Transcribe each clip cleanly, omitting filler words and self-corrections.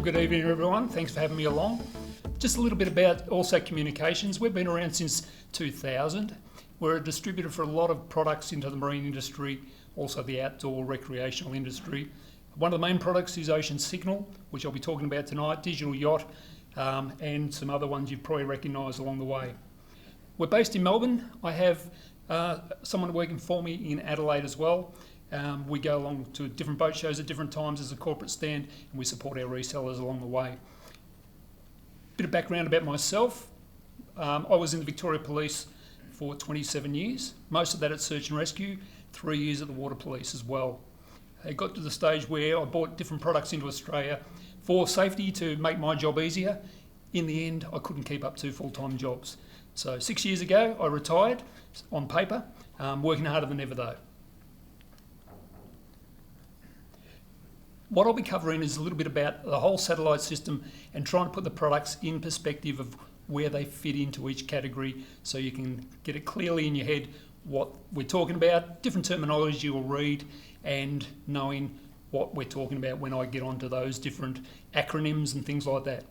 good evening everyone, thanks for having me along. Just a little bit about also communications. We've been around since 2000. We're a distributor for a lot of products into the marine industry, also the outdoor recreational industry. One of the main products is Ocean Signal, which I'll be talking about tonight, digital yacht, and some other ones you've probably recognised along the way. We're based in Melbourne. I have someone working for me in Adelaide as well. We go along to different boat shows at different times as a corporate stand, and we support our resellers along the way. Bit of background about myself. I was in the Victoria Police for 27 years, most of that at search and rescue, 3 years at the Water Police as well. It got to the stage where I bought different products into Australia for safety to make my job easier. In the end, I couldn't keep up 2 full-time jobs. So 6 years ago, I retired on paper, working harder than ever though. What I'll be covering is a little bit about the whole satellite system and trying to put the products in perspective of where they fit into each category so you can get it clearly in your head what we're talking about, different terminology you'll read, and knowing what we're talking about when I get onto those different acronyms and things like that.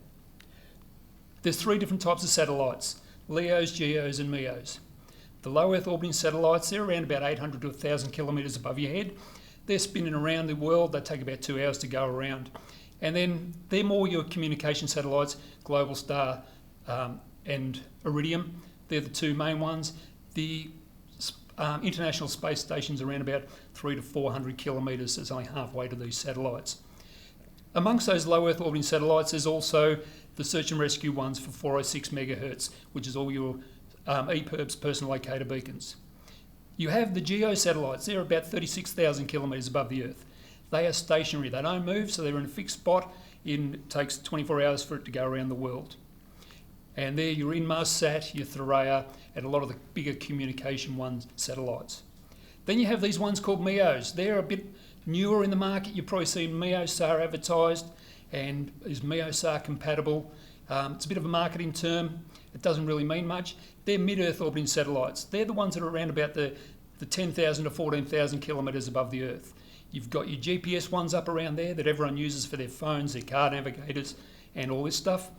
There's 3 different types of satellites: LEOs, GEOs and MEOs. The low Earth orbiting satellites, they're around about 800 to 1,000 kilometres above your head. They're spinning around the world. They take about 2 hours to go around. And then they're more your communication satellites, Global Star and Iridium. They're the 2 main ones. The International Space Station's around about 300 to 400 kilometres. It's only halfway to these satellites. Amongst those low Earth orbiting satellites, there's also the search and rescue ones for 406 megahertz, which is all your EPIRBs, personal locator beacons. You have the GEO satellites. They're about 36,000 kilometres above the Earth. They are stationary. They don't move, so they're in a fixed spot. It takes 24 hours for it to go around the world. And they're your Inmarsat, your Thuraya, and a lot of the bigger communication satellites. Then you have these ones called MEOs. They're a bit newer in the market. You've probably seen MEOSAR advertised, and is MEOSAR compatible? It's a bit of a marketing term. It doesn't really mean much. They're mid-Earth orbiting satellites. They're the ones that are around about the 10,000 to 14,000 kilometres above the Earth. You've got your GPS ones up around there that everyone uses for their phones, their car navigators, and all this stuff.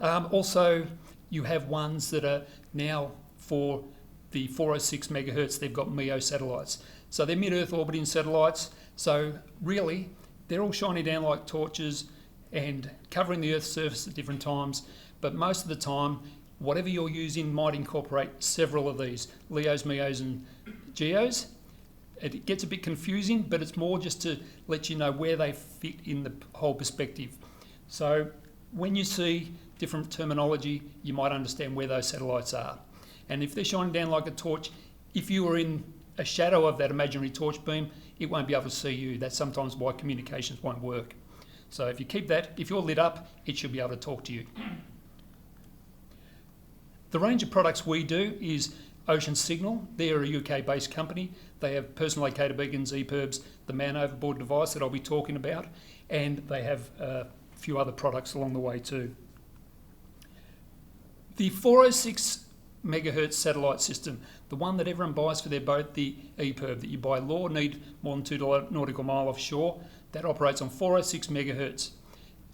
Also, you have ones that are now for the 406 megahertz. They've got MEO satellites. So they're mid-Earth orbiting satellites. So really, they're all shining down like torches and covering the Earth's surface at different times. But most of the time, whatever you're using might incorporate several of these, LEOs, MEOs and GEOs. It gets a bit confusing, but it's more just to let you know where they fit in the whole perspective. So when you see different terminology, you might understand where those satellites are. And if they're shining down like a torch, if you were in a shadow of that imaginary torch beam, it won't be able to see you. That's sometimes why communications won't work. So if you keep that, if you're lit up, it should be able to talk to you. The range of products we do is Ocean Signal. They're a UK-based company. They have personal locator beacons, EPIRBs, the man overboard device that I'll be talking about, and they have a few other products along the way too. The 406 megahertz satellite system, the one that everyone buys for their boat, the EPIRB that you by law need more than 2 nautical mile offshore, that operates on 406 megahertz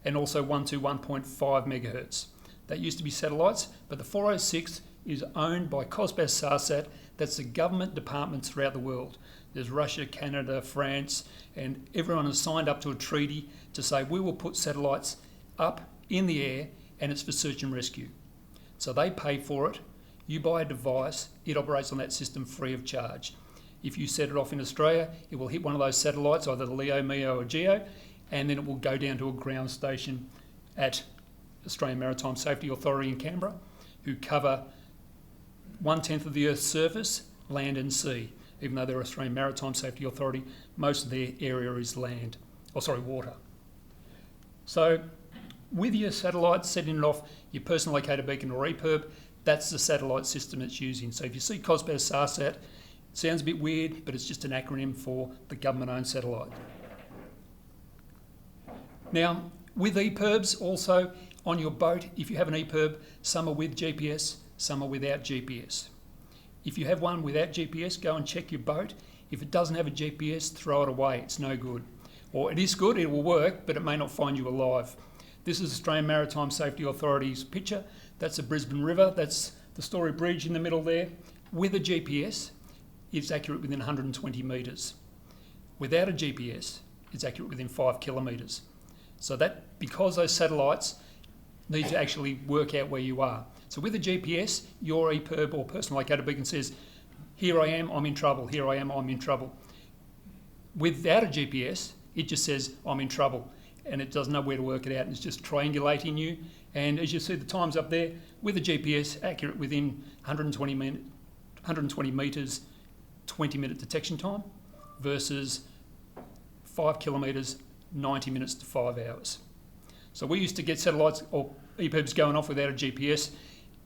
and also 121.5 megahertz. That used to be satellites, but the 406 is owned by COSBAS-SARSAT. That's the government departments throughout the world. There's Russia, Canada, France, and everyone has signed up to a treaty to say we will put satellites up in the air and it's for search and rescue. So they pay for it. You buy a device, it operates on that system free of charge. If you set it off in Australia, it will hit one of those satellites, either the LEO, MEO or GEO, and then it will go down to a ground station at Australian Maritime Safety Authority in Canberra, who cover 1/10 of the Earth's surface, land and sea. Even though they're Australian Maritime Safety Authority, most of their area is water. So with your satellite, setting it off your personal locator beacon or EPIRB, that's the satellite system it's using. So if you see COSBAS-SARSAT, it sounds a bit weird, but it's just an acronym for the government-owned satellite. Now, with EPIRBs also, on your boat, if you have an EPIRB, some are with GPS, some are without GPS. If you have one without GPS, go and check your boat. If it doesn't have a GPS, throw it away, it's no good. Or it is good, it will work, but it may not find you alive. This is Australian Maritime Safety Authority's picture. That's the Brisbane River. That's the Story Bridge in the middle there. With a GPS, it's accurate within 120 metres. Without a GPS, it's accurate within 5 kilometres. So that, because those satellites need to actually work out where you are. So with a GPS, your EPIRB or personal locator beacon says, here I am, I'm in trouble. Here I am, I'm in trouble. Without a GPS, it just says, I'm in trouble. And it doesn't know where to work it out. And it's just triangulating you. And as you see, the time's up there. With a GPS, accurate within 120 metres, 20-minute detection time, versus 5 kilometres, 90 minutes to 5 hours. So we used to get satellites or EPIRBs going off without a GPS.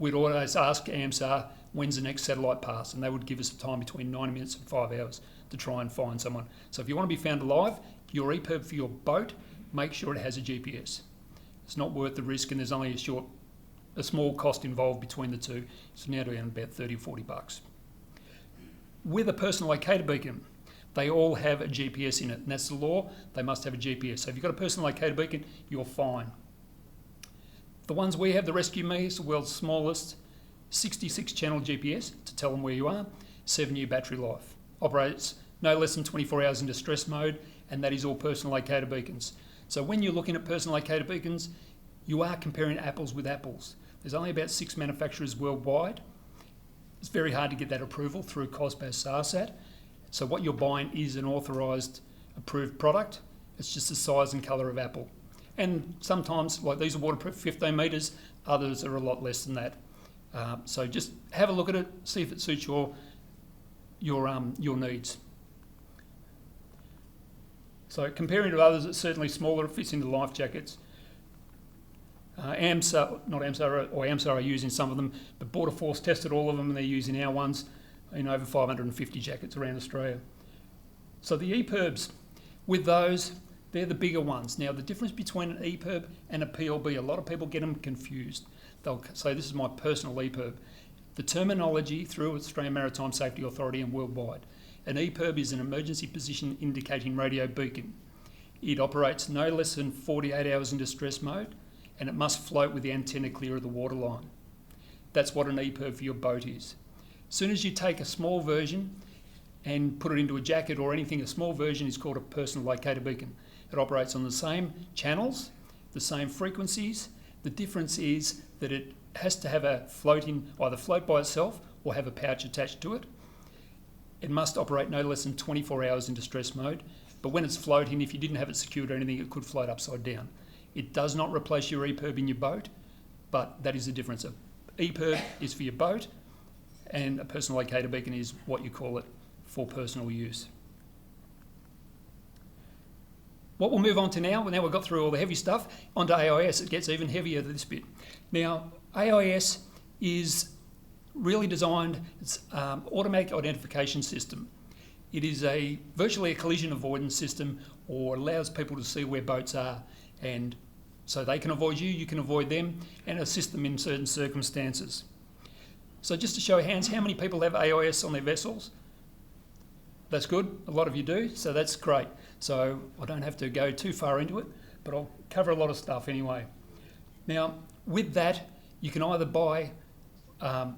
We'd always ask AMSAR, when's the next satellite pass? And they would give us a time between 90 minutes and 5 hours to try and find someone. So if you want to be found alive, your EPIRB for your boat, make sure it has a GPS. It's not worth the risk, and there's only a small cost involved between the two. So now down about 30 or 40 bucks. With a personal locator beacon, they all have a GPS in it, and that's the law. They must have a GPS. So if you've got a personal locator beacon, you're fine. The ones we have, the Rescue Me, is the world's smallest 66-channel GPS to tell them where you are, 7-year battery life. Operates no less than 24 hours in distress mode, and that is all personal locator beacons. So when you're looking at personal locator beacons, you are comparing apples with apples. There's only about 6 manufacturers worldwide. It's very hard to get that approval through COSPAS SARSAT. So what you're buying is an authorised, approved product. It's just the size and colour of apple. And sometimes, like these are waterproof 15 metres, others are a lot less than that. So just have a look at it, see if it suits your needs. So comparing to others, it's certainly smaller. It fits into life jackets. AMSAR are using some of them, but Border Force tested all of them, and they're using our ones in over 550 jackets around Australia. So the EPIRBs, with those, they're the bigger ones. Now, the difference between an EPIRB and a PLB, a lot of people get them confused. They'll say, this is my personal EPIRB. The terminology through Australian Maritime Safety Authority and worldwide, an EPIRB is an emergency position indicating radio beacon. It operates no less than 48 hours in distress mode, and it must float with the antenna clear of the waterline. That's what an EPIRB for your boat is. As soon as you take a small version and put it into a jacket or anything, a small version is called a personal locator beacon. It operates on the same channels, the same frequencies. The difference is that it has to have a either float by itself or have a pouch attached to it. It must operate no less than 24 hours in distress mode, but when it's floating, if you didn't have it secured or anything, it could float upside down. It does not replace your EPIRB in your boat, but that is the difference. An EPIRB is for your boat, and a personal locator beacon is what you call it for personal use. What we'll move on to now we've got through all the heavy stuff, onto AIS. It gets even heavier than this bit. Now, AIS is really designed, it's automatic identification system. It is virtually a collision avoidance system, or allows people to see where boats are, and so they can avoid you, you can avoid them, and assist them in certain circumstances. So just to show of hands, how many people have AIS on their vessels? That's good, a lot of you do, so that's great. So I don't have to go too far into it, but I'll cover a lot of stuff anyway. Now, with that, you can either buy,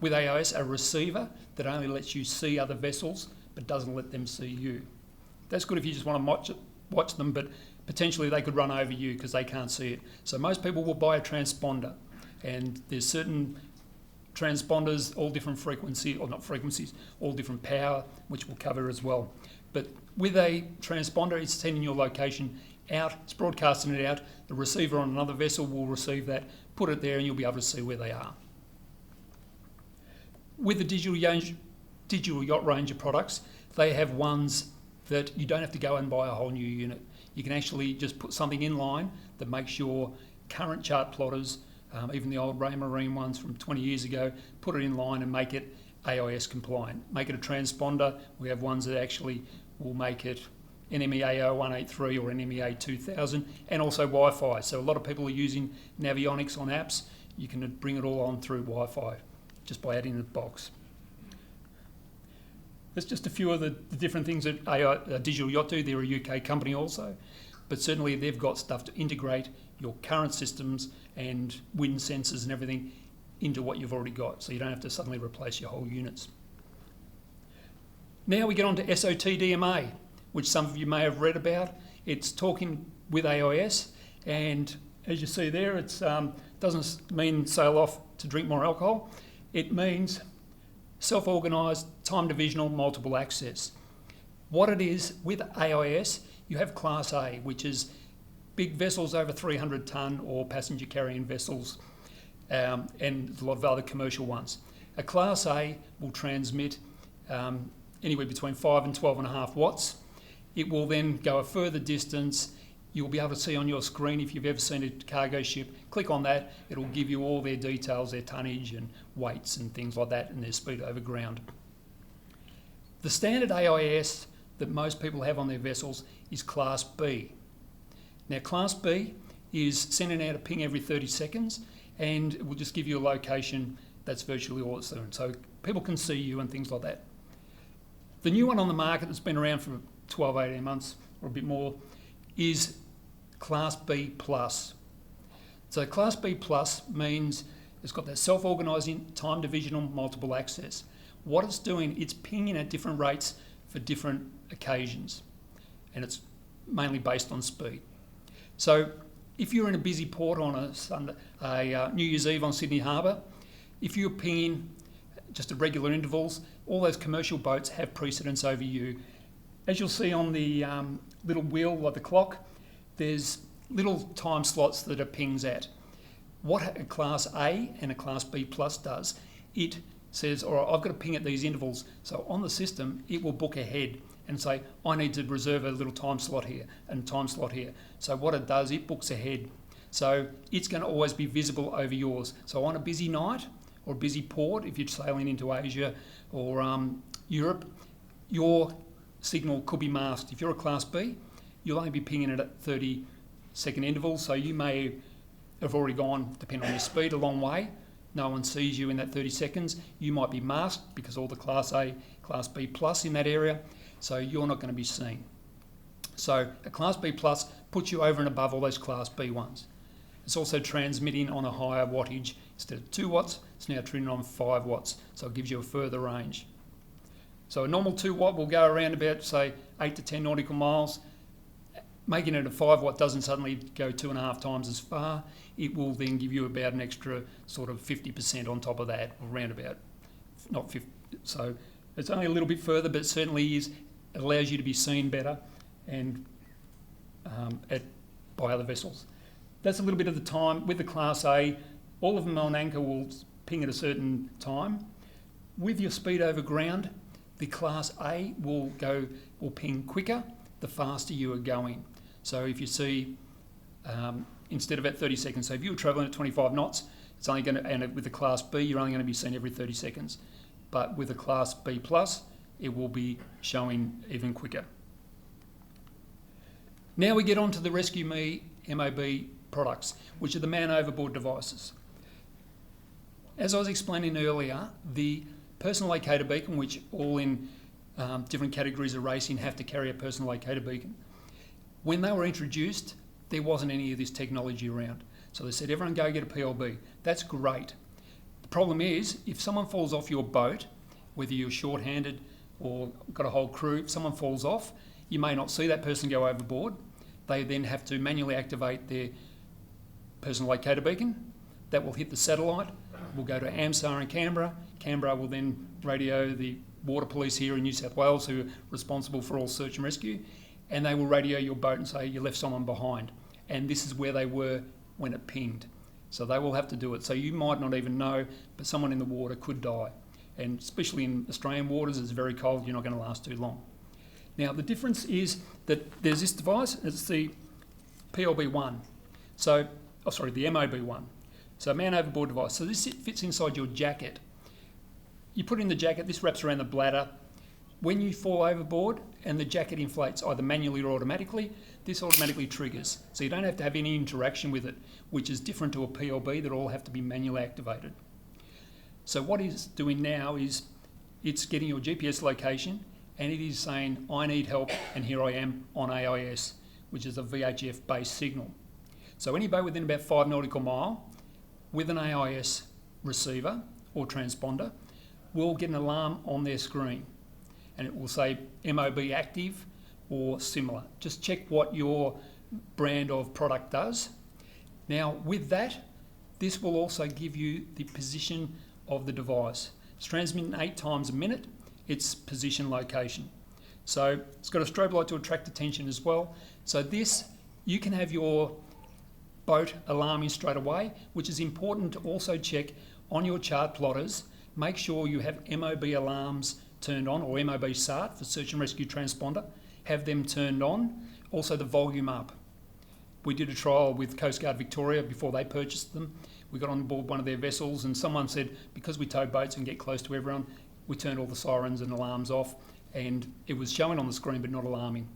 with AIS, a receiver that only lets you see other vessels, but doesn't let them see you. That's good if you just want to watch them, but potentially they could run over you because they can't see it. So most people will buy a transponder, and there's certain transponders, all different frequency, or not frequencies, all different power, which we'll cover as well. But with a transponder, it's sending your location out, it's broadcasting it out. The receiver on another vessel will receive that, put it there, and you'll be able to see where they are. With the digital yacht range of products, they have ones that you don't have to go and buy a whole new unit. You can actually just put something in line that makes your current chart plotters, even the old Ray Marine ones from 20 years ago, put it in line and make it AIS compliant. Make it a transponder. We have ones that actually will make it NMEA 0183 or NMEA 2000, and also Wi-Fi. So a lot of people are using Navionics on apps. You can bring it all on through Wi-Fi just by adding the box. There's just a few of the different things that Digital Yacht do. They're a UK company also. but certainly they've got stuff to integrate your current systems and wind sensors and everything into what you've already got, so you don't have to suddenly replace your whole units. Now we get on to SOTDMA, which some of you may have read about. It's talking with AIS, and as you see there, it doesn't mean sail off to drink more alcohol. It means self-organised, time-divisional, multiple access. What it is, with AIS, you have Class A, which is big vessels over 300 tonne or passenger carrying vessels, and a lot of other commercial ones. A Class A will transmit anywhere between 5 and 12.5 watts. It will then go a further distance. You'll be able to see on your screen, if you've ever seen a cargo ship, click on that, it'll give you all their details, their tonnage and weights and things like that, and their speed over ground. The standard AIS that most people have on their vessels is Class B. Now Class B is sending out a ping every 30 seconds, and it will just give you a location. That's virtually all it's doing. So people can see you and things like that. The new one on the market that's been around for 12, 18 months or a bit more is Class B plus. So Class B plus means it's got that self-organising, time divisional, multiple access. What it's doing, it's pinging at different rates for different occasions, and it's mainly based on speed. So if you're in a busy port on a Sunday, New Year's Eve on Sydney Harbour, if you're pinging just at regular intervals, all those commercial boats have precedence over you. As you'll see on the little wheel like the clock, there's little time slots that it pings at. What a Class A and a Class B plus does, it says, all right, I've got to ping at these intervals. So on the system, it will book ahead and say, I need to reserve a little time slot here and time slot here. So what it does, it books ahead. So it's going to always be visible over yours. So on a busy night or a busy port, if you're sailing into Asia or Europe, your signal could be masked. If you're a Class B, you'll only be pinging it at 30-second intervals, so you may have already gone, depending on your speed, a long way. No one sees you in that 30 seconds. You might be masked because all the Class A, Class B plus in that area, so you're not going to be seen. So a Class B plus puts you over and above all those Class B ones. It's also transmitting on a higher wattage. Instead of 2 watts, it's now turning on 5 watts, so it gives you a further range. So a normal 2 watt will go around about, say, 8 to 10 nautical miles. Making it a 5 watt doesn't suddenly go 2.5 times as far. It will then give you about an extra sort of 50% on top of that, or around about, not 50. So it's only a little bit further, but it certainly is, it allows you to be seen better and by other vessels. That's a little bit of the time. With the Class A, all of them on anchor will ping at a certain time. With your speed over ground, the Class A will ping quicker the faster you are going. So if you see, instead of at 30 seconds, so if you were travelling at 25 knots, it's only going to, and with the Class B, you're only going to be seen every 30 seconds. But with the Class B plus, it will be showing even quicker. Now we get on to the Rescue Me MOB products, which are the man overboard devices. As I was explaining earlier, the personal locator beacon, which all in different categories of racing have to carry a personal locator beacon. When they were introduced, there wasn't any of this technology around. So they said, everyone go get a PLB. That's great. The problem is, if someone falls off your boat, whether you're short-handed or got a whole crew, if someone falls off, you may not see that person go overboard. They then have to manually activate their personal locator beacon. That will hit the satellite. We'll go to AMSAR in Canberra. Canberra will then radio the water police here in New South Wales, who are responsible for all search and rescue, and they will radio your boat and say you left someone behind. And this is where they were when it pinged. So they will have to do it. So you might not even know, but someone in the water could die. And especially in Australian waters, it's very cold, you're not going to last too long. Now the difference is that there's this device, it's the PLB1. So, the MOB1. So man overboard device. So this fits inside your jacket. You put it in the jacket, this wraps around the bladder. When you fall overboard and the jacket inflates either manually or automatically, this automatically triggers. So you don't have to have any interaction with it, which is different to a PLB that all have to be manually activated. So what it's doing now is it's getting your GPS location and it is saying, I need help and here I am on AIS, which is a VHF-based signal. So any boat within about 5 nautical mile with an AIS receiver or transponder will get an alarm on their screen, and it will say MOB active or similar. Just check what your brand of product does. Now with that, this will also give you the position of the device. It's transmitting 8 times a minute, its position location. So it's got a strobe light to attract attention as well. So this, you can have your boat alarming straight away, which is important to also check on your chart plotters. Make sure you have MOB alarms turned on, or MOB SART for search and rescue transponder. Have them turned on. Also the volume up. We did a trial with Coast Guard Victoria before they purchased them. We got on board one of their vessels and someone said, because we tow boats and get close to everyone, we turned all the sirens and alarms off, and it was showing on the screen but not alarming.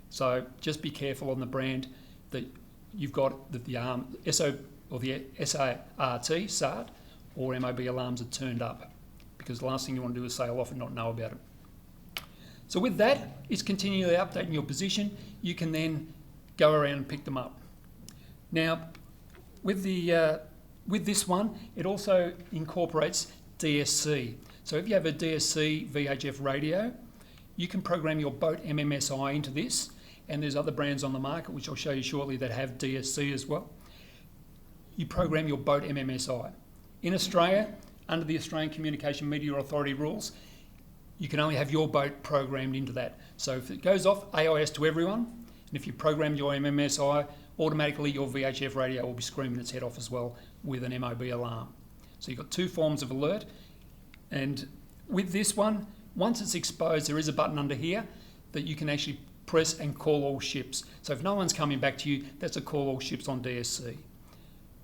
So just be careful on the brand that you've got that the SO or the SART or MOB alarms are turned up, because the last thing you want to do is sail off and not know about it. So with that, it's continually updating your position. You can then go around and pick them up. Now, with this one, it also incorporates DSC. So if you have a DSC VHF radio, you can program your boat MMSI into this, and there's other brands on the market, which I'll show you shortly, that have DSC as well. You program your boat MMSI. In Australia, under the Australian Communication Media Authority rules, you can only have your boat programmed into that. So if it goes off, AIS to everyone, and if you program your MMSI, automatically your VHF radio will be screaming its head off as well with an MOB alarm. So you've got 2 forms of alert, and with this one, once it's exposed, there is a button under here that you can actually press and call all ships. So if no one's coming back to you, that's a call all ships on DSC.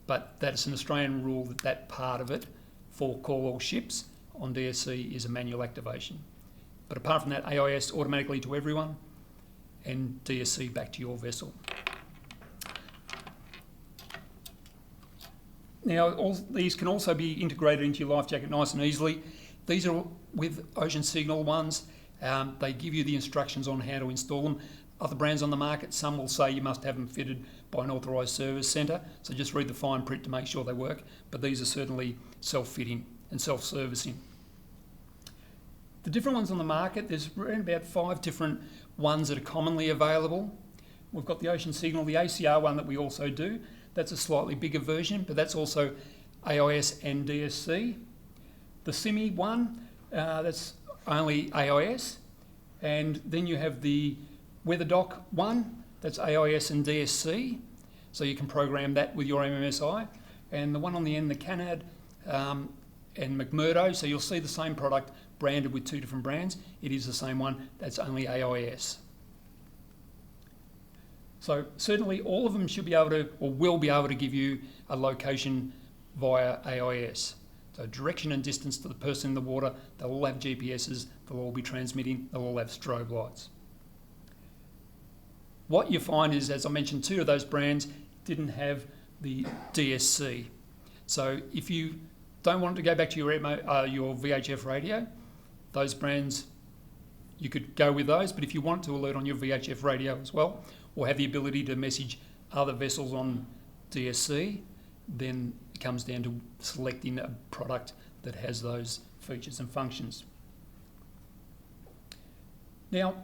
But that's an Australian rule that part of it for call all ships on DSC is a manual activation. But apart from that, AIS automatically to everyone and DSC back to your vessel. Now, all these can also be integrated into your life jacket nice and easily. These are with Ocean Signal ones. They give you the instructions on how to install them. Other brands on the market, some will say you must have them fitted by an authorised service centre, so just read the fine print to make sure they work, but these are certainly self-fitting and self-servicing. The different ones on the market, there's around about 5 different ones that are commonly available. We've got the Ocean Signal, the ACR one that we also do. That's a slightly bigger version, but that's also AIS and DSC. The SIMI one, that's only AIS. And then you have the WeatherDock one, that's AIS and DSC. So you can program that with your MMSI. And the one on the end, the Canad and McMurdo, so you'll see the same product branded with 2 different brands. It is the same one, that's only AIS. So certainly all of them should be able to, or will be able to give you a location via AIS. So direction and distance to the person in the water, they'll all have GPSs, they'll all be transmitting, they'll all have strobe lights. What you find is, as I mentioned, 2 of those brands didn't have the DSC. So if you don't want to go back to your VHF radio, those brands, you could go with those, but if you want to alert on your VHF radio as well, or have the ability to message other vessels on DSC, then it comes down to selecting a product that has those features and functions. Now,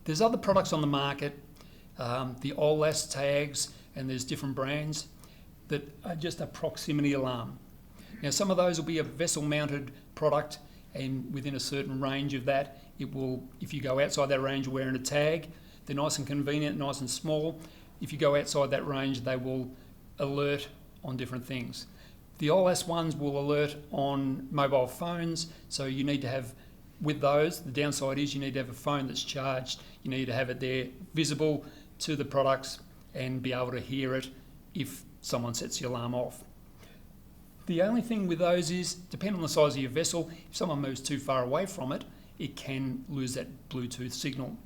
there's other products on the market, the OLAS tags, and there's different brands that are just a proximity alarm. Now, some of those will be a vessel-mounted product, and within a certain range of that, it will, if you go outside that range wearing a tag, they're nice and convenient, nice and small. If you go outside that range, they will alert on different things. The OLAS ones will alert on mobile phones, so you need to have, with those, the downside is you need to have a phone that's charged, you need to have it there visible to the products and be able to hear it if someone sets the alarm off. The only thing with those is, depending on the size of your vessel, if someone moves too far away from it, it can lose that Bluetooth signal.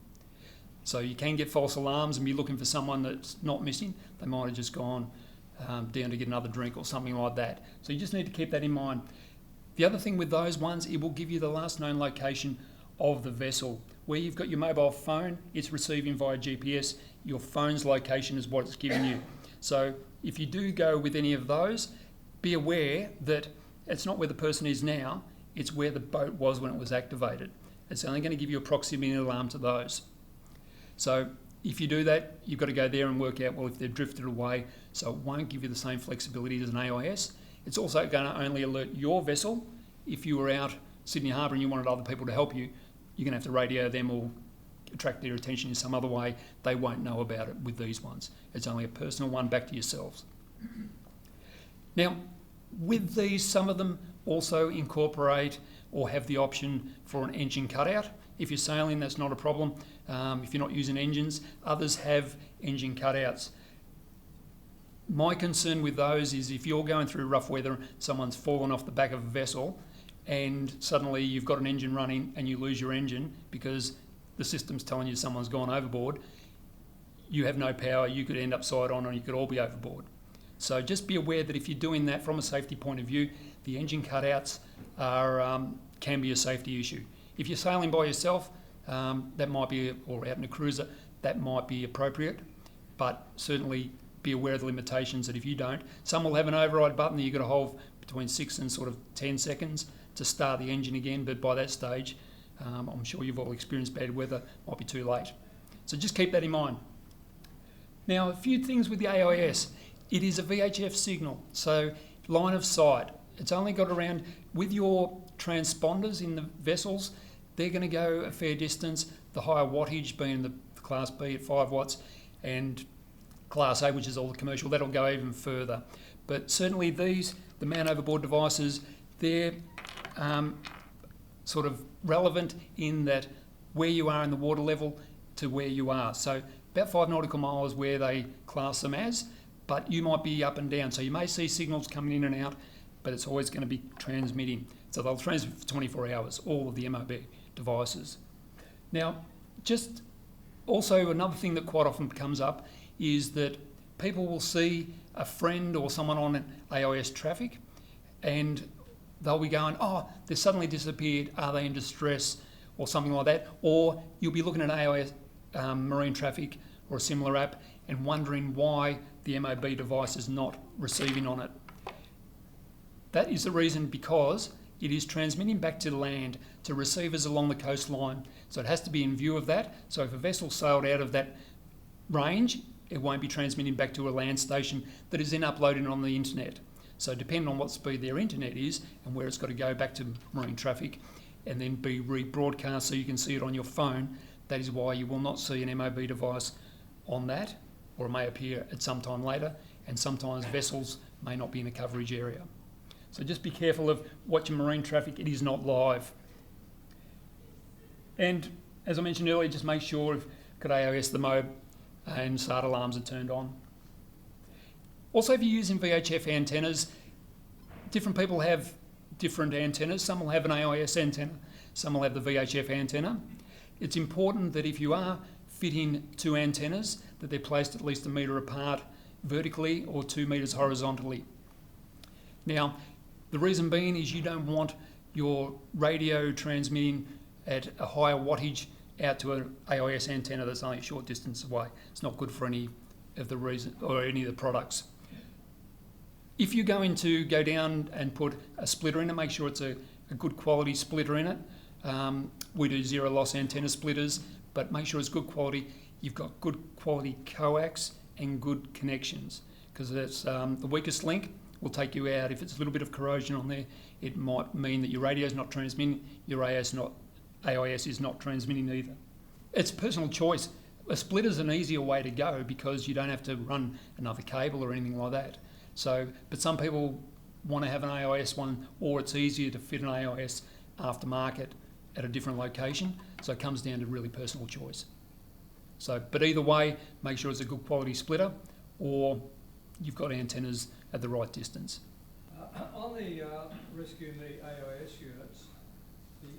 So you can get false alarms and be looking for someone that's not missing. They might have just gone down to get another drink or something like that. So you just need to keep that in mind. The other thing with those ones, it will give you the last known location of the vessel. Where you've got your mobile phone, it's receiving via GPS. Your phone's location is what it's giving you. So if you do go with any of those, be aware that it's not where the person is now, it's where the boat was when it was activated. It's only going to give you a proximity alarm to those. So if you do that, you've got to go there and work out, well, if they've drifted away, so it won't give you the same flexibility as an AIS. It's also going to only alert your vessel. If you were out Sydney Harbour and you wanted other people to help you, you're going to have to radio them or attract their attention in some other way. They won't know about it with these ones. It's only a personal one back to yourselves. Now, with these, some of them also incorporate or have the option for an engine cutout. If you're sailing, that's not a problem. If you're not using engines, others have engine cutouts. My concern with those is if you're going through rough weather, someone's fallen off the back of a vessel, and suddenly you've got an engine running and you lose your engine because the system's telling you someone's gone overboard, you have no power, you could end up side on, or you could all be overboard. So just be aware that if you're doing that from a safety point of view, the engine cutouts can be a safety issue. If you're sailing by yourself, that might be, or out in a cruiser, that might be appropriate, but certainly be aware of the limitations that if you don't, some will have an override button that you've got to hold between 6 and sort of 10 seconds to start the engine again, but by that stage, I'm sure you've all experienced bad weather, might be too late. So just keep that in mind. Now, a few things with the AIS. It is a VHF signal, so line of sight. It's only got around, with your transponders in the vessels, they're going to go a fair distance, the higher wattage being the Class B at 5 watts, and Class A, which is all the commercial, that'll go even further. But certainly these, the man overboard devices, they're sort of relevant in that where you are in the water level to where you are. So about 5 nautical miles where they class them as, but you might be up and down. So you may see signals coming in and out, but it's always going to be transmitting. So they'll transmit for 24 hours, all of the MOB devices. Now, just also another thing that quite often comes up is that people will see a friend or someone on AIS traffic and they'll be going, oh, they've suddenly disappeared, are they in distress, or something like that. Or you'll be looking at AIS marine traffic or a similar app and wondering why the MOB device is not receiving on it. That is the reason, because it is transmitting back to land to receivers along the coastline. So it has to be in view of that. So if a vessel sailed out of that range, it won't be transmitting back to a land station that is then uploading on the internet. So depending on what speed their internet is and where it's got to go back to marine traffic and then be rebroadcast so you can see it on your phone, that is why you will not see an MOB device on that, or it may appear at some time later, and sometimes vessels may not be in a coverage area. So just be careful of watching marine traffic, it is not live. And as I mentioned earlier, just make sure if got AIS, the MOB and SART alarms are turned on. Also, if you're using VHF antennas, different people have different antennas. Some will have an AIS antenna, some will have the VHF antenna. It's important that if you are fitting two antennas, that they're placed at least 1 metre apart vertically or 2 metres horizontally. Now, the reason being is you don't want your radio transmitting at a higher wattage out to an AIS antenna that's only a short distance away. It's not good for any of the products. If you're going to go down and put a splitter in it, make sure it's a good quality splitter in it. We do zero loss antenna splitters, but make sure it's good quality. You've got good quality coax and good connections, because that's the weakest link will take you out. If it's a little bit of corrosion on there, it might mean that your radio's not transmitting, your AIS is not transmitting either. It's personal choice. A splitter's an easier way to go because you don't have to run another cable or anything like that. So, but some people want to have an AIS one, or it's easier to fit an AIS aftermarket at a different location. So it comes down to really personal choice. So, but either way, make sure it's a good quality splitter, or you've got antennas at the right distance. On the Rescue Me AIS units,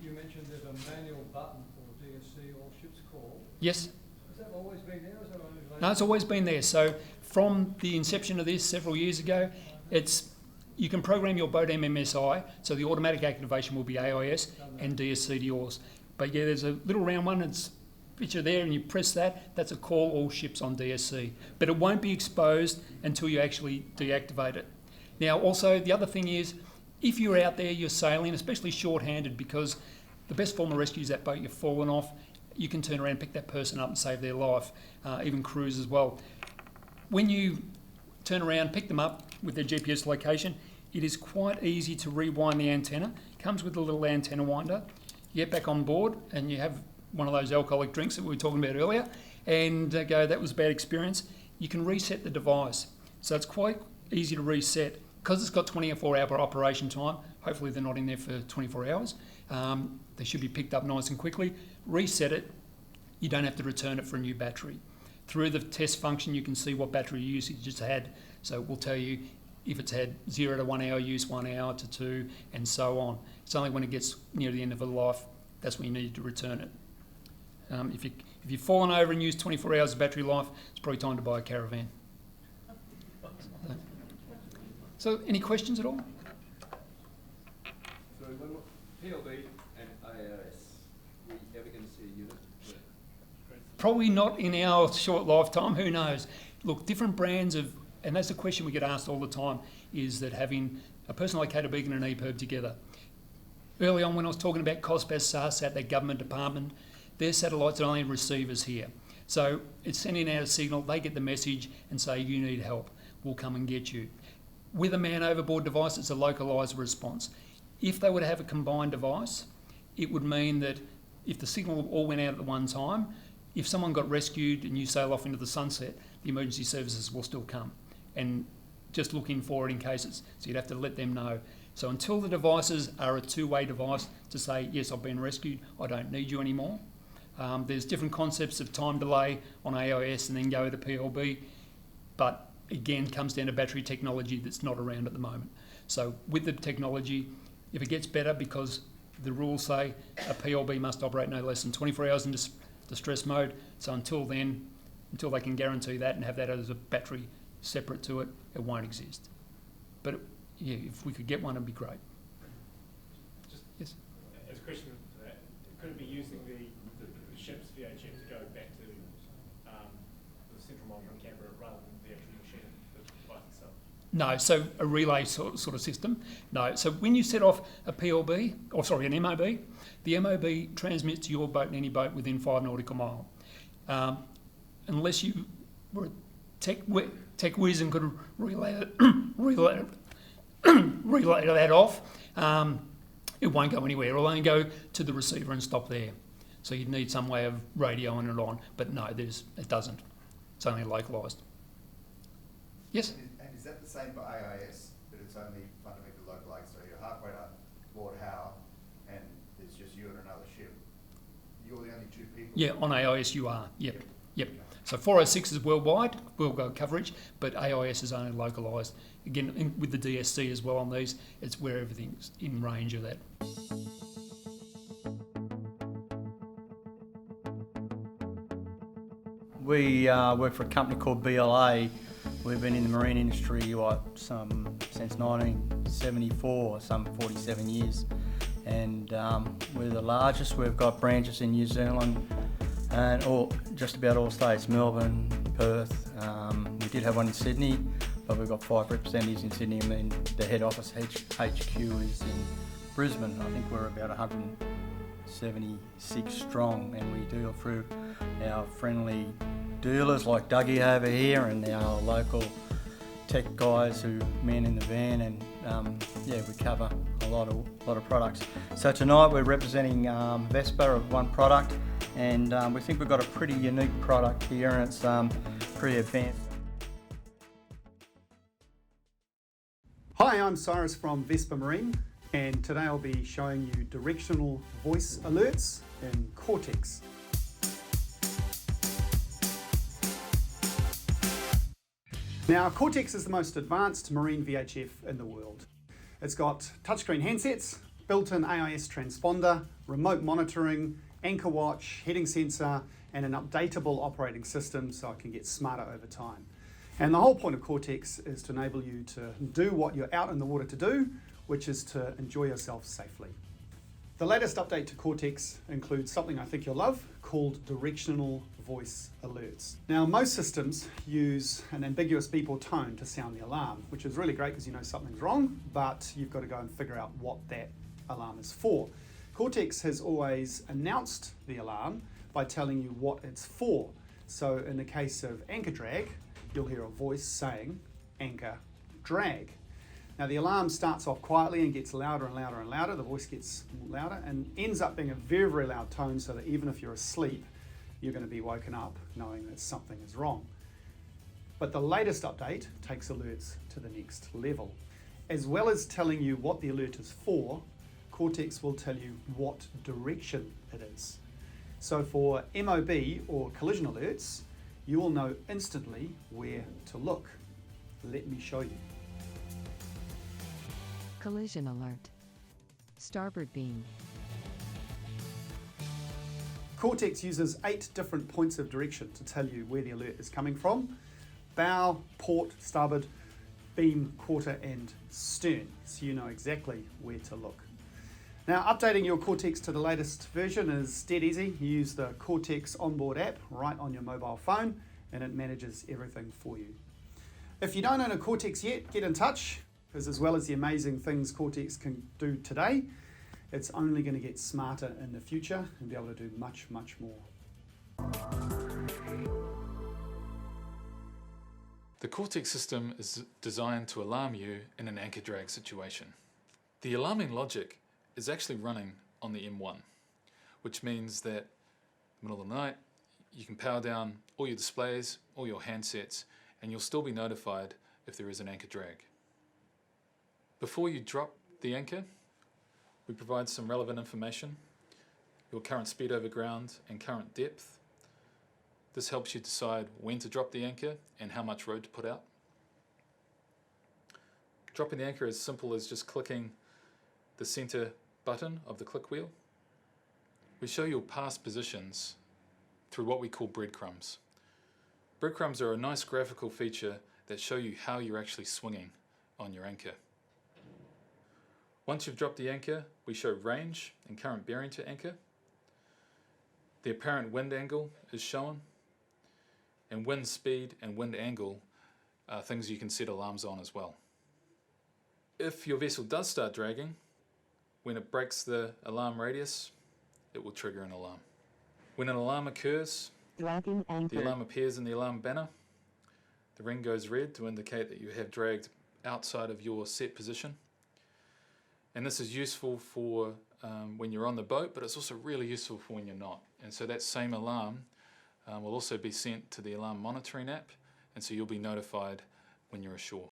you mentioned there's a manual button for DSC or ship's call. Yes. Has that always been there? Or is that only later? No, it's always been there. So from the inception of this several years ago, you can program your boat MMSI, so the automatic activation will be AIS and DSC to yours. But yeah, there's a little round one, it's picture there, and you press that, that's a call all ships on DSC. But it won't be exposed until you actually deactivate it. Now also, the other thing is, if you're out there, you're sailing, especially short-handed, because the best form of rescue is that boat you've fallen off, you can turn around and pick that person up and save their life, even crews as well. When you turn around, pick them up with their GPS location, it is quite easy to rewind the antenna. It comes with a little antenna winder. You get back on board and you have one of those alcoholic drinks that we were talking about earlier, and go, that was a bad experience. You can reset the device. So it's quite easy to reset. Because it's got 24-hour operation time, hopefully they're not in there for 24 hours, they should be picked up nice and quickly. Reset it, you don't have to return it for a new battery. Through the test function, you can see what battery usage it's had. So it will tell you if it's had 0 to 1 hour use, 1 hour to 2, and so on. It's only when it gets near the end of the life, that's when you need to return it. If you've fallen over and used 24 hours of battery life, it's probably time to buy a caravan. So, any questions at all? So, PLB and AIS, we ever going to see a unit? Probably not in our short lifetime, who knows? Look, different brands of, and that's the question we get asked all the time, is that having a person like locator beacon and an EPIRB together. Early on when I was talking about COSPAS, SARSAT, that government department, their satellites are only receivers here. So it's sending out a signal, they get the message and say, you need help, we'll come and get you. With a man overboard device, it's a localised response. If they were to have a combined device, it would mean that if the signal all went out at the one time, if someone got rescued and you sail off into the sunset, the emergency services will still come and just looking for it in cases. So you'd have to let them know. So until the devices are a two-way device to say, yes, I've been rescued, I don't need you anymore. There's different concepts of time delay on AIS and then go to PLB, but again, comes down to battery technology that's not around at the moment. So with the technology, if it gets better, because the rules say a PLB must operate no less than 24 hours in distress mode, so until then, until they can guarantee that and have that as a battery separate to it, it won't exist. But yeah, if we could get one, it'd be great. Just yes. As a question for that, could it be using the ship's VHF to go back to the central monitor in Canberra rather than the actual machine, the device itself? No, so a relay sort of system. No, so when you set off a PLB, or sorry, an MOB, the MOB transmits to your boat and any boat within 5 nautical mile. Unless you were a tech whiz and could relay that off, it won't go anywhere. It'll only go to the receiver and stop there. So you'd need some way of radioing it on, but no, it doesn't. It's only localised. Yes? And is that the same for AIS, that it's only fundamentally localised, so you're halfway to Lord Howe and there's just you and another ship? You're the only two people? Yeah, on AIS you are, yep. So 406 is worldwide coverage, but AIS is only localised. Again, with the DSC as well on these, it's where everything's in range of that. We work for a company called BLA. We've been in the marine industry since 1974, some 47 years. And we're the largest. We've got branches in New Zealand and just about all states, Melbourne, Perth. We did have one in Sydney, but we've got 5 representatives in Sydney, and then the head office HQ is in Brisbane. I think we're about 176 strong, and we deal through our friendly dealers like Dougie over here and our local tech guys who man in the van, and we cover a lot of products. So tonight we're representing Vesper of one product, and we think we've got a pretty unique product here, and it's pretty advanced. Hi, I'm Cyrus from Vesper Marine, and today I'll be showing you directional voice alerts in Cortex. Now, Cortex is the most advanced marine VHF in the world. It's got touchscreen handsets, built-in AIS transponder, remote monitoring, anchor watch, heading sensor, and an updatable operating system so it can get smarter over time. And the whole point of Cortex is to enable you to do what you're out in the water to do, which is to enjoy yourself safely. The latest update to Cortex includes something I think you'll love called directional voice alerts. Now, most systems use an ambiguous beep or tone to sound the alarm, which is really great because you know something's wrong, but you've got to go and figure out what that alarm is for. Cortex has always announced the alarm by telling you what it's for. So in the case of anchor drag, you'll hear a voice saying anchor drag. Now the alarm starts off quietly and gets louder and louder and louder. The voice gets louder and ends up being a very, very loud tone, so that even if you're asleep, you're going to be woken up knowing that something is wrong. But the latest update takes alerts to the next level. As well as telling you what the alert is for, Cortex will tell you what direction it is. So for MOB or collision alerts, you will know instantly where to look. Let me show you. Collision alert. Starboard beam. Cortex uses 8 different points of direction to tell you where the alert is coming from: bow, port, starboard, beam, quarter and stern, so you know exactly where to look. Now, updating your Cortex to the latest version is dead easy. You use the Cortex onboard app right on your mobile phone and it manages everything for you. If you don't own a Cortex yet, get in touch, because as well as the amazing things Cortex can do today, it's only going to get smarter in the future and be able to do much, much more. The Cortex system is designed to alarm you in an anchor drag situation. The alarming logic is actually running on the M1, which means that in the middle of the night, you can power down all your displays, all your handsets, and you'll still be notified if there is an anchor drag. Before you drop the anchor, we provide some relevant information: your current speed over ground and current depth. This helps you decide when to drop the anchor and how much rode to put out. Dropping the anchor is as simple as just clicking the center button of the click wheel. We show your past positions through what we call breadcrumbs. Breadcrumbs are a nice graphical feature that show you how you're actually swinging on your anchor. Once you've dropped the anchor, we show range and current bearing to anchor. The apparent wind angle is shown, and wind speed and wind angle are things you can set alarms on as well. If your vessel does start dragging, when it breaks the alarm radius, it will trigger an alarm. When an alarm occurs, Dragging anchor. the alarm appears in the alarm banner. The ring goes red to indicate that you have dragged outside of your set position. And this is useful for when you're on the boat, but it's also really useful for when you're not. And so that same alarm will also be sent to the alarm monitoring app, and so you'll be notified when you're ashore.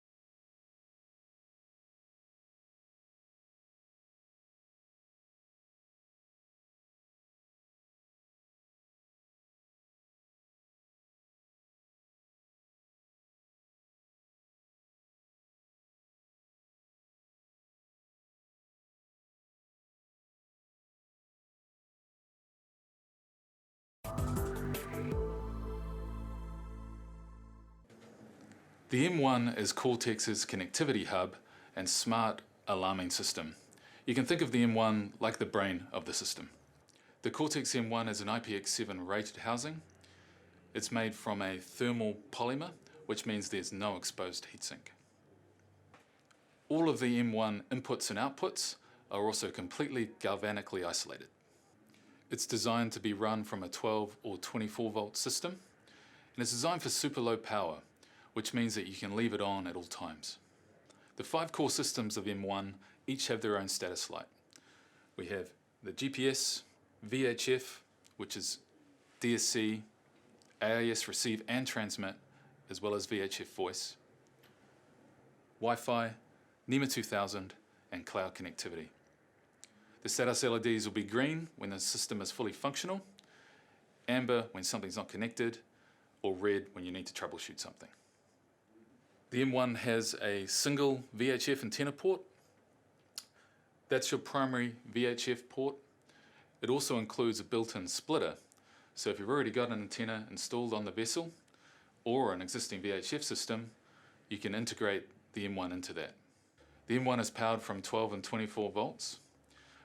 The M1 is Cortex's connectivity hub and smart alarming system. You can think of the M1 like the brain of the system. The Cortex M1 is an IPX7 rated housing. It's made from a thermal polymer, which means there's no exposed heatsink. All of the M1 inputs and outputs are also completely galvanically isolated. It's designed to be run from a 12 or 24 volt system, and it's designed for super low power, which means that you can leave it on at all times. The 5 core systems of M1 each have their own status light. We have the GPS, VHF, which is DSC, AIS receive and transmit, as well as VHF voice, Wi-Fi, NEMA 2000, and cloud connectivity. The status LEDs will be green when the system is fully functional, amber when something's not connected, or red when you need to troubleshoot something. The M1 has a single VHF antenna port. That's your primary VHF port. It also includes a built-in splitter. So if you've already got an antenna installed on the vessel or an existing VHF system, you can integrate the M1 into that. The M1 is powered from 12 and 24 volts.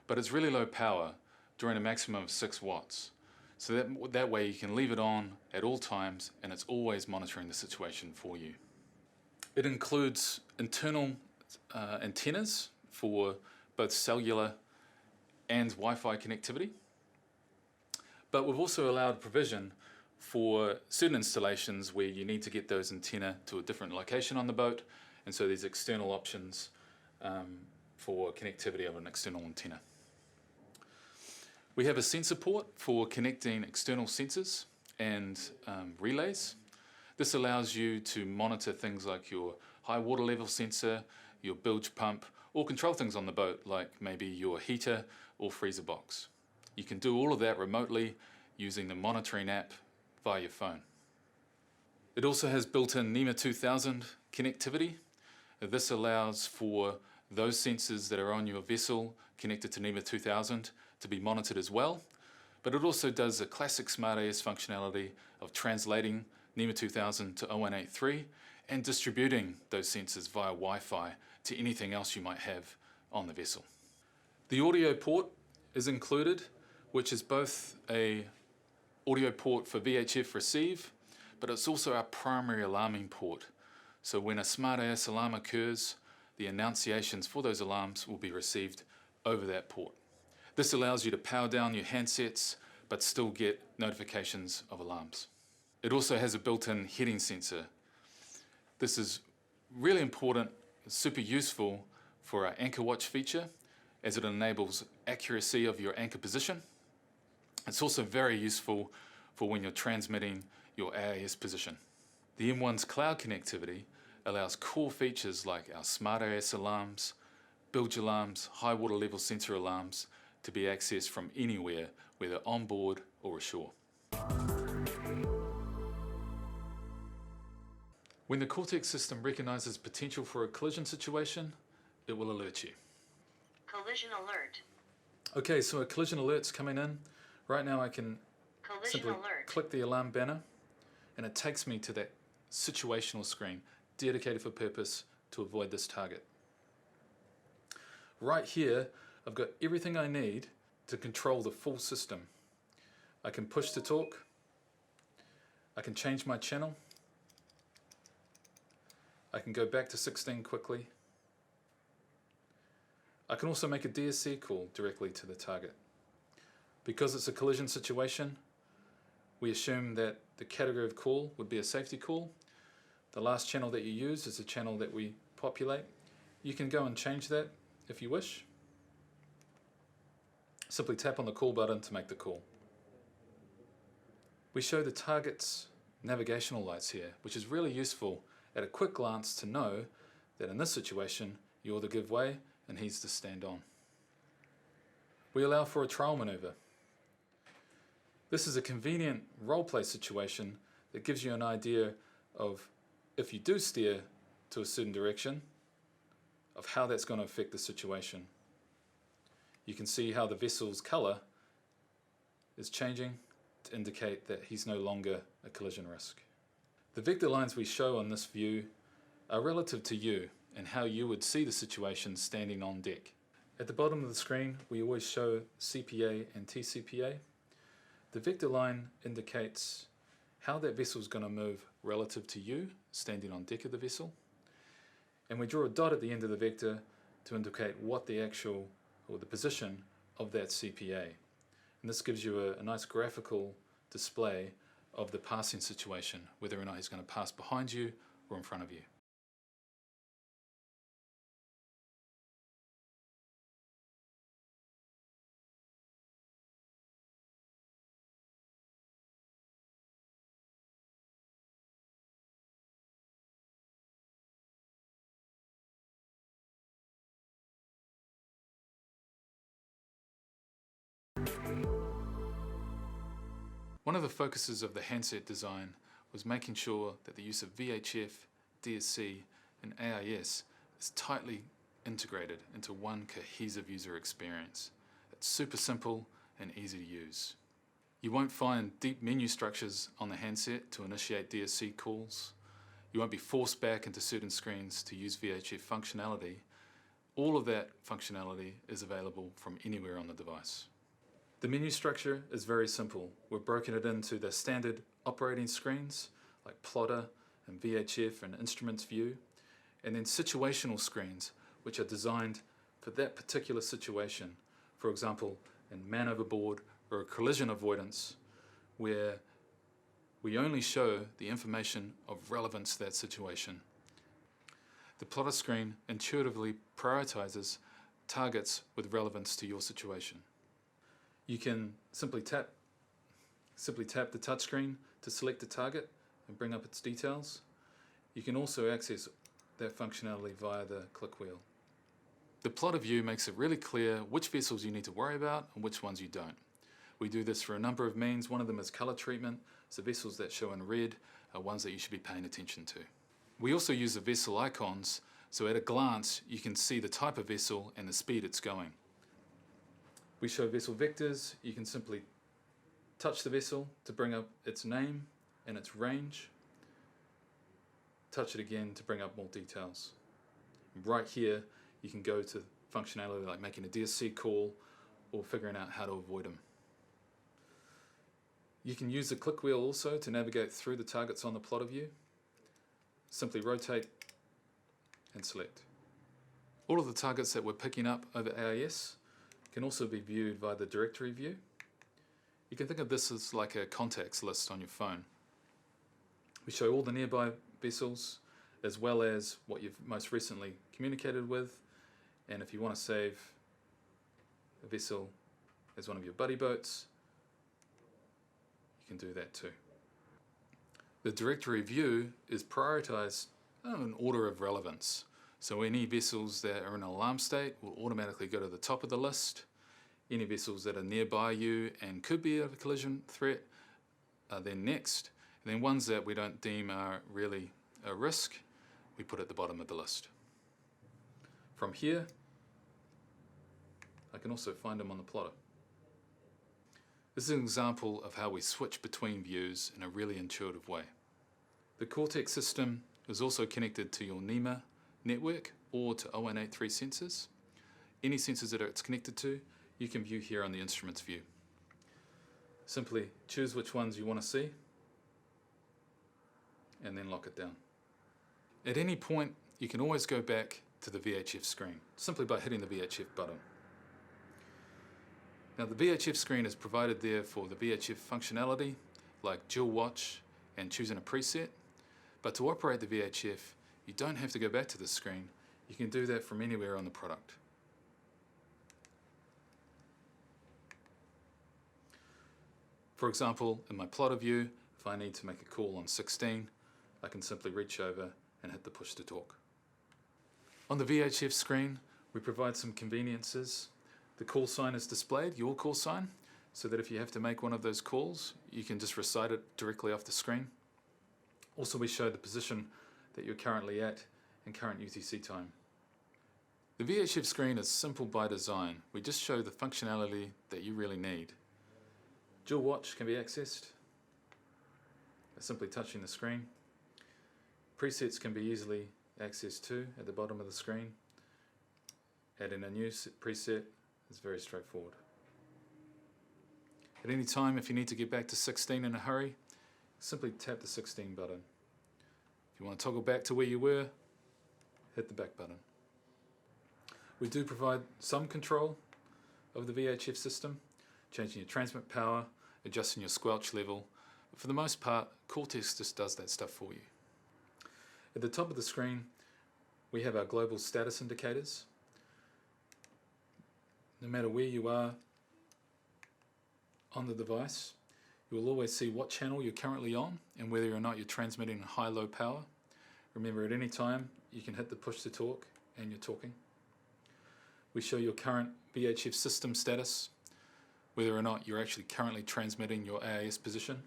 but it's really low power, drawing a maximum of 6 watts. So that way you can leave it on at all times and it's always monitoring the situation for you. It includes internal antennas for both cellular and Wi-Fi connectivity, but we've also allowed provision for certain installations where you need to get those antenna to a different location on the boat, and so there's external options for connectivity of an external antenna. We have a sensor port for connecting external sensors and relays. This allows you to monitor things like your high water level sensor, your bilge pump, or control things on the boat like maybe your heater or freezer box. You can do all of that remotely using the monitoring app via your phone. It also has built-in NEMA 2000 connectivity. This allows for those sensors that are on your vessel connected to NEMA 2000 to be monitored as well, but it also does a classic Smart AIS functionality of translating NEMA 2000 to 0183 and distributing those sensors via Wi-Fi to anything else you might have on the vessel. The audio port is included, which is both a audio port for VHF receive, but it's also our primary alarming port. So when a Smart AIS alarm occurs, the annunciations for those alarms will be received over that port. This allows you to power down your handsets, but still get notifications of alarms. It also has a built-in heading sensor. This is really important, super useful for our anchor watch feature, as it enables accuracy of your anchor position. It's also very useful for when you're transmitting your AIS position. The M1's cloud connectivity allows core features like our Smart AIS alarms, bilge alarms, high water level sensor alarms to be accessed from anywhere, whether on board or ashore. When the Cortex system recognizes potential for a collision situation, it will alert you. Collision alert. Okay, so a collision alert's coming in. Right now I can Collision simply alert. click the alarm banner and it takes me to that situational screen dedicated for purpose to avoid this target. Right here, I've got everything I need to control the full system. I can push to talk. I can change my channel. I can go back to 16 quickly. I can also make a DSC call directly to the target. Because it's a collision situation, we assume that the category of call would be a safety call. The last channel that you use is the channel that we populate. You can go and change that if you wish. Simply tap on the call button to make the call. We show the target's navigational lights here, which is really useful at a quick glance to know that in this situation you're the give way and he's the stand on. We allow for a trial maneuver. This is a convenient role play situation that gives you an idea of, if you do steer to a certain direction, of how that's going to affect the situation. You can see how the vessel's colour is changing to indicate that he's no longer a collision risk. The vector lines we show on this view are relative to you and how you would see the situation standing on deck. At the bottom of the screen we always show CPA and TCPA. The vector line indicates how that vessel is going to move relative to you standing on deck of the vessel, and we draw a dot at the end of the vector to indicate what the actual or the position of that CPA. And this gives you a nice graphical display of the passing situation, whether or not he's going to pass behind you or in front of you. One of the focuses of the handset design was making sure that the use of VHF, DSC and AIS is tightly integrated into one cohesive user experience. It's super simple and easy to use. You won't find deep menu structures on the handset to initiate DSC calls. You won't be forced back into certain screens to use VHF functionality, All of that functionality is available from anywhere on the device. The menu structure is very simple. We've broken it into the standard operating screens like plotter and VHF and instruments view, and then situational screens which are designed for that particular situation. For example, in man overboard or a collision avoidance, where we only show the information of relevance to that situation. The plotter screen intuitively prioritizes targets with relevance to your situation. You can simply tap the touchscreen to select a target and bring up its details. You can also access that functionality via the click wheel. The plotter view makes it really clear which vessels you need to worry about and which ones you don't. We do this for a number of means. One of them is color treatment. So vessels that show in red are ones that you should be paying attention to. We also use the vessel icons, so at a glance you can see the type of vessel and the speed it's going. We show vessel vectors. You can simply touch the vessel to bring up its name and its range. Touch it again to bring up more details. Right here you can go to functionality like making a DSC call or figuring out how to avoid them. You can use the click wheel also to navigate through the targets on the plotter view. Simply rotate and select. All of the targets that we're picking up over AIS can also be viewed via the directory view. You can think of this as like a contacts list on your phone. We show all the nearby vessels as well as what you've most recently communicated with, and if you want to save a vessel as one of your buddy boats, you can do that too. The directory view is prioritized in order of relevance. So any vessels that are in an alarm state will automatically go to the top of the list. Any vessels that are nearby you and could be of a collision threat are then next. And then ones that we don't deem are really a risk, we put at the bottom of the list. From here, I can also find them on the plotter. This is an example of how we switch between views in a really intuitive way. The Cortex system is also connected to your NEMA network or to 0183 sensors. Any sensors that it's connected to, you can view here on the instruments view. Simply choose which ones you want to see and then lock it down. At any point, you can always go back to the VHF screen simply by hitting the VHF button. Now the VHF screen is provided there for the VHF functionality like dual watch and choosing a preset, but to operate the VHF you don't have to go back to the screen. You can do that from anywhere on the product. For example, in my plotter view, if I need to make a call on 16, I can simply reach over and hit the push to talk. On the VHF screen, we provide some conveniences. The call sign is displayed, your call sign, so that if you have to make one of those calls, you can just recite it directly off the screen. Also, we show the position that you're currently at and current UTC time. The VHF screen is simple by design. We just show the functionality that you really need. Dual watch can be accessed by simply touching the screen. Presets can be easily accessed too at the bottom of the screen. Adding a new preset is very straightforward. At any time, if you need to get back to 16 in a hurry, simply tap the 16 button. If you want to toggle back to where you were, hit the back button. We do provide some control of the VHF system, changing your transmit power, adjusting your squelch level. But for the most part, Cortex just does that stuff for you. At the top of the screen, we have our global status indicators. No matter where you are on the device, you will always see what channel you're currently on and whether or not you're transmitting high-low power. Remember, at any time, you can hit the push to talk and you're talking. We show your current VHF system status, whether or not you're actually currently transmitting your AIS position.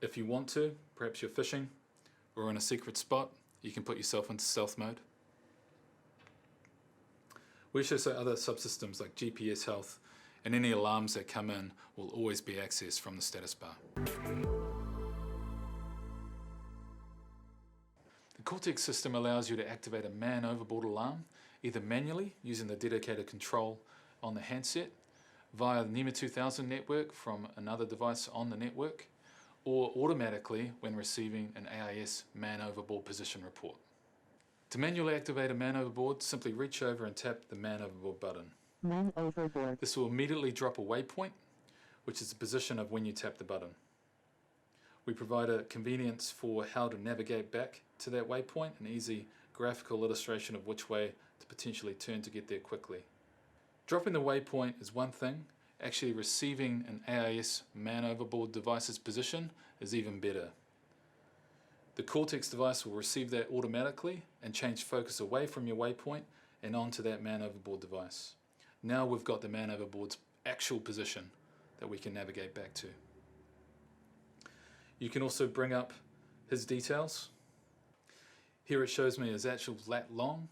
If you want to, perhaps you're fishing or in a secret spot, you can put yourself into stealth mode. We also show other subsystems like GPS health, and any alarms that come in will always be accessed from the status bar. The Cortex system allows you to activate a man overboard alarm, either manually using the dedicated control on the handset, via the NEMA 2000 network from another device on the network, or automatically when receiving an AIS man overboard position report. To manually activate a man overboard, simply reach over and tap the man overboard button. Man overboard. This will immediately drop a waypoint, which is the position of when you tap the button. We provide a convenience for how to navigate back to that waypoint, an easy graphical illustration of which way to potentially turn to get there quickly. Dropping the waypoint is one thing, actually receiving an AIS man overboard device's position is even better. The Cortex device will receive that automatically and change focus away from your waypoint and onto that man overboard device. Now we've got the man overboard's actual position that we can navigate back to. You can also bring up his details. Here it shows me his actual lat long.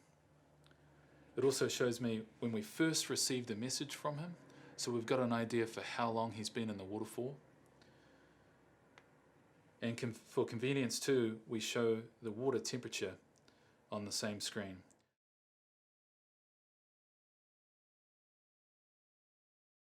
It also shows me when we first received a message from him, so we've got an idea for how long he's been in the waterfall. And for convenience too, we show the water temperature on the same screen.